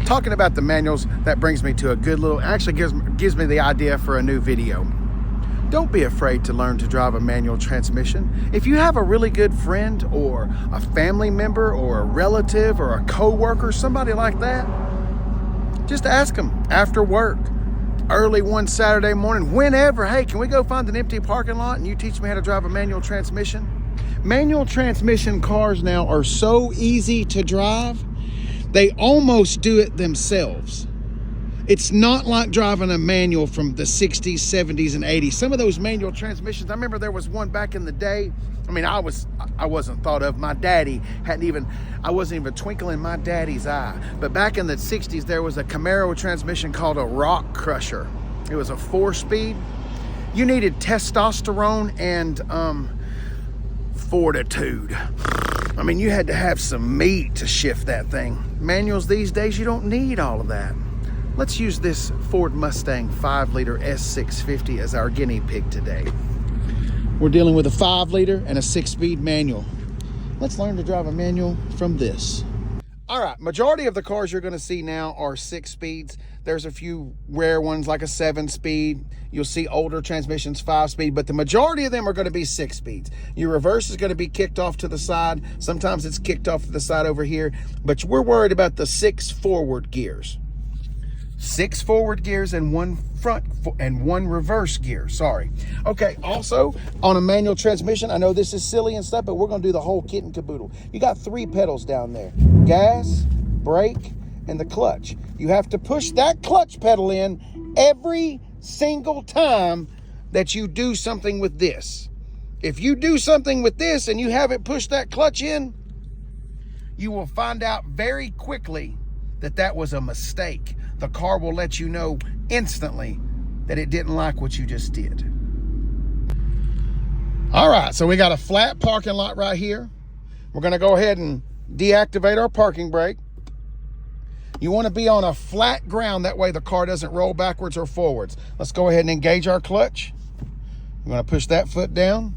Talking about the manuals, that brings me to a good little, actually gives me the idea for a new video. Don't be afraid to learn to drive a manual transmission. If you have a really good friend or a family member or a relative or a co-worker, somebody like that, just ask them after work, early one Saturday morning, whenever, hey, can we go find an empty parking lot and you teach me how to drive a manual transmission? Manual transmission cars now are so easy to drive, they almost do it themselves. It's not like driving a manual from the 60s, 70s, and 80s. Some of those manual transmissions, I remember there was one back in the day. I mean, I wasn't thought of. My daddy I wasn't even twinkling in my daddy's eye. But back in the 60s, there was a Camaro transmission called a Rock Crusher. It was a 4-speed. You needed testosterone and fortitude. I mean, you had to have some meat to shift that thing. Manuals these days, you don't need all of that. Let's use this Ford Mustang 5-liter S650 as our guinea pig today. We're dealing with a 5-liter and a 6-speed manual. Let's learn to drive a manual from this. All right, majority of the cars you're gonna see now are 6 speeds. There's a few rare ones like a 7-speed. You'll see older transmissions 5-speed, but the majority of them are gonna be 6 speeds. Your reverse is gonna be kicked off to the side. Sometimes it's kicked off to the side over here, but we're worried about the 6 forward gears. 6 forward gears and 1 front and 1 reverse gear, sorry. Okay, also on a manual transmission, I know this is silly and stuff, but we're gonna do the whole kit and caboodle. You got 3 pedals down there: gas, brake, and the clutch. You have to push that clutch pedal in every single time that you do something with this. If you do something with this and you haven't pushed that clutch in, you will find out very quickly that that was a mistake. The car will let you know instantly that it didn't like what you just did. All right, so we got a flat parking lot right here. We're gonna go ahead and deactivate our parking brake. You wanna be on a flat ground, that way the car doesn't roll backwards or forwards. Let's go ahead and engage our clutch. We're gonna push that foot down.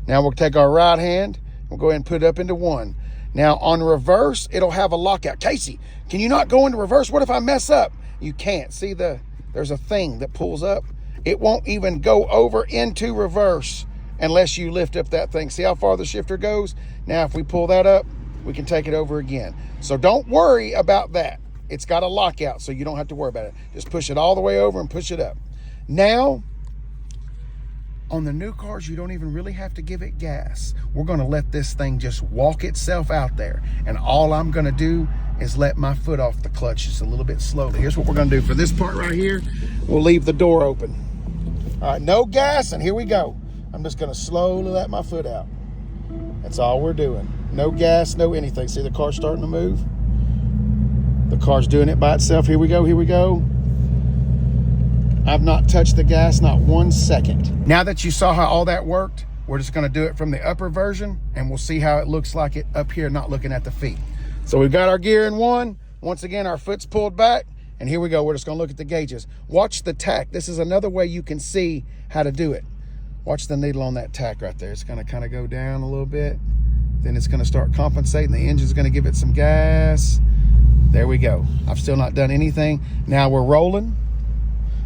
Now we'll take our right hand, we'll go ahead and put it up into 1. Now on reverse, it'll have a lockout. Casey, can you not go into reverse? What if I mess up? You can't. See, there's a thing that pulls up. It won't even go over into reverse unless you lift up that thing. See how far the shifter goes? Now, if we pull that up, we can take it over again. So don't worry about that. It's got a lockout, so you don't have to worry about it. Just push it all the way over and push it up. Now, on the new cars, you don't even really have to give it gas. We're gonna let this thing just walk itself out there. And all I'm gonna do is let my foot off the clutch just a little bit slowly. Here's what we're gonna do for this part right here. We'll leave the door open. All right, no gas, and here we go. I'm just gonna slowly let my foot out. That's all we're doing. No gas, no anything. See the car starting to move? The car's doing it by itself. Here we go, here we go. I've not touched the gas, not 1 second. Now that you saw how all that worked, we're just gonna do it from the upper version, and we'll see how it looks like it up here, not looking at the feet. So we've got our gear in 1. Once again, our foot's pulled back, and here we go. We're just gonna look at the gauges. Watch the tack. This is another way you can see how to do it. Watch the needle on that tack right there. It's gonna kind of go down a little bit. Then it's gonna start compensating. The engine's gonna give it some gas. There we go. I've still not done anything. Now we're rolling.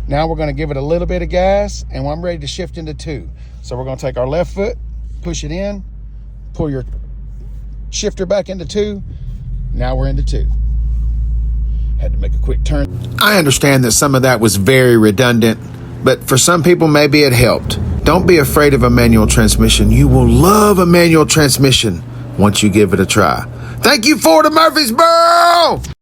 Now we're gonna give it a little bit of gas, and I'm ready to shift into 2. So we're gonna take our left foot, push it in, pull your shifter back into 2. Now we're into 2. Had to make a quick turn. I understand that some of that was very redundant, but for some people, maybe it helped. Don't be afraid of a manual transmission. You will love a manual transmission once you give it a try. Thank you, Ford of Murfreesboro!